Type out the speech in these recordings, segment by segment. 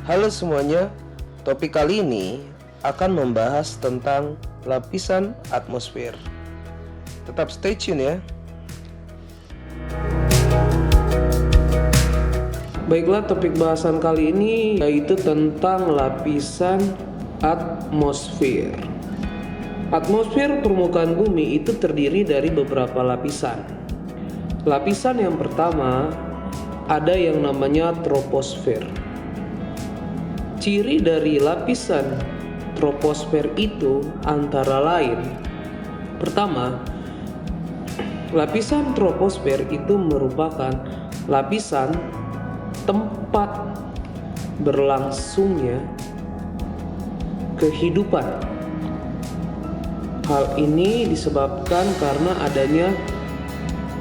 Halo semuanya, topik kali ini akan membahas tentang lapisan atmosfer. Tetap stay tune ya. Baiklah, topik bahasan kali ini yaitu tentang lapisan atmosfer. Atmosfer permukaan bumi itu terdiri dari beberapa lapisan. Lapisan yang pertama ada yang namanya troposfer. Ciri dari lapisan troposfer itu antara lain: pertama, lapisan troposfer itu merupakan lapisan tempat berlangsungnya kehidupan. Hal ini disebabkan karena adanya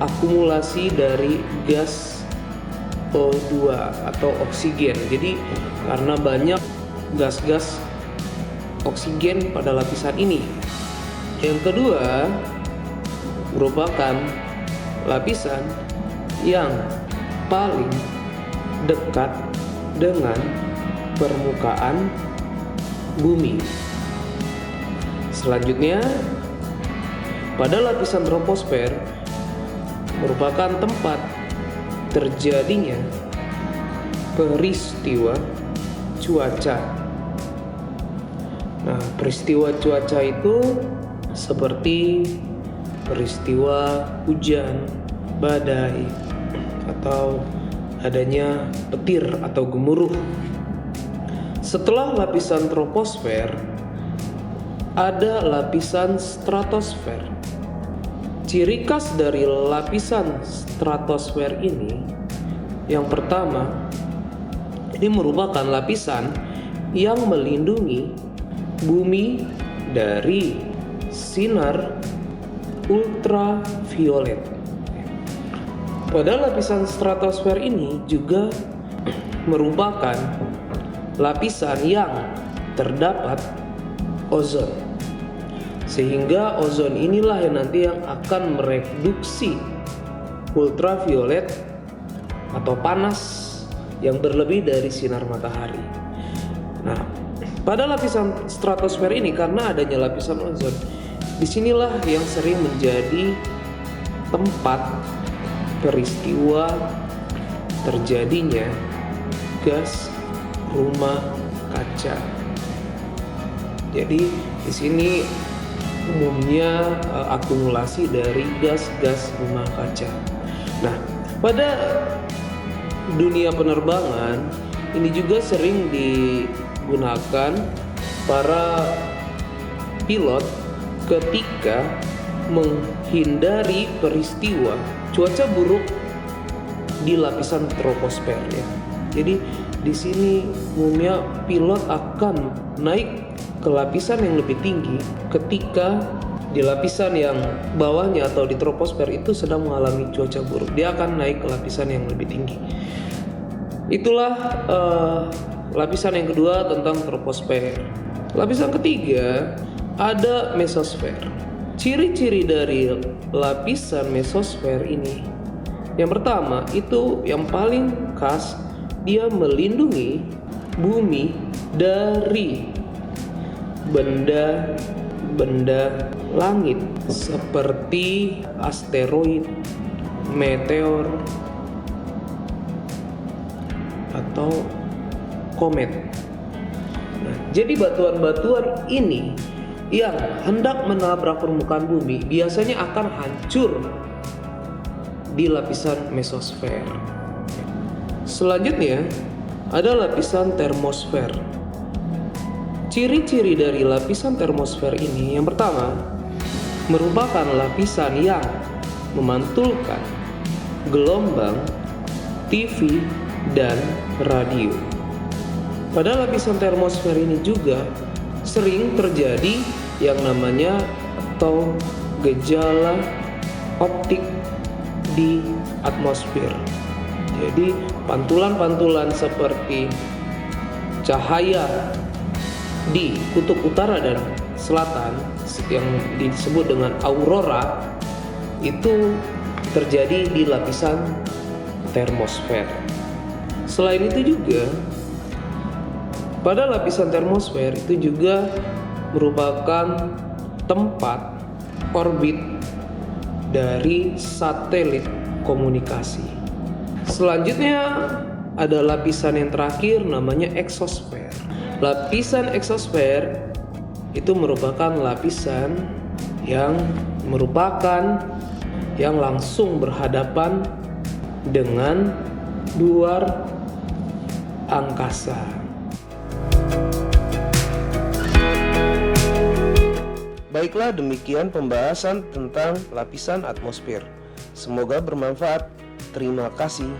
akumulasi dari gas O2 atau oksigen. Jadi karena banyak gas-gas oksigen pada lapisan ini. Yang kedua merupakan lapisan yang paling dekat dengan permukaan bumi. Selanjutnya, pada lapisan troposfer merupakan tempat terjadinya peristiwa cuaca. Nah, peristiwa cuaca itu seperti peristiwa hujan, badai, atau adanya petir atau gemuruh. Setelah lapisan troposfer, ada lapisan stratosfer. Ciri khas dari lapisan stratosfer ini, yang pertama, ini merupakan lapisan yang melindungi bumi dari sinar ultraviolet. Pada lapisan stratosfer ini juga merupakan lapisan yang terdapat ozon, sehingga ozon inilah yang nanti yang akan mereduksi ultraviolet atau panas yang berlebih dari sinar matahari. Nah, pada lapisan stratosfer ini karena adanya lapisan ozon, disinilah yang sering menjadi tempat peristiwa terjadinya gas rumah kaca. Jadi di sini umumnya akumulasi dari gas-gas rumah kaca. Nah, pada dunia penerbangan ini juga sering digunakan para pilot ketika menghindari peristiwa cuaca buruk di lapisan troposfer ya. Jadi di sini umumnya pilot akan naik ke lapisan yang lebih tinggi ketika di lapisan yang bawahnya atau di troposfer itu sedang mengalami cuaca buruk. Dia akan naik ke lapisan yang lebih tinggi. Itulah lapisan yang kedua tentang troposfer. Lapisan ketiga ada mesosfer. Ciri-ciri dari lapisan mesosfer ini, yang pertama itu yang paling khas, dia melindungi bumi dari benda-benda langit seperti asteroid, meteor, atau komet. Nah, jadi batuan-batuan ini yang hendak menabrak permukaan bumi biasanya akan hancur di lapisan mesosfer. Selanjutnya ada lapisan termosfer. Ciri-ciri dari lapisan termosfer ini, yang pertama, merupakan lapisan yang memantulkan gelombang TV dan radio. Pada lapisan termosfer ini juga sering terjadi yang namanya atau gejala optik di atmosfer. Jadi pantulan-pantulan seperti cahaya di kutub utara dan selatan yang disebut dengan aurora itu terjadi di lapisan termosfer. Selain itu juga Pada lapisan termosfer itu juga merupakan tempat orbit dari satelit komunikasi. Selanjutnya ada lapisan yang terakhir namanya eksosfer. Lapisan eksosfer itu merupakan lapisan yang langsung berhadapan dengan luar angkasa. Baiklah, demikian pembahasan tentang lapisan atmosfer. Semoga bermanfaat. Terima kasih.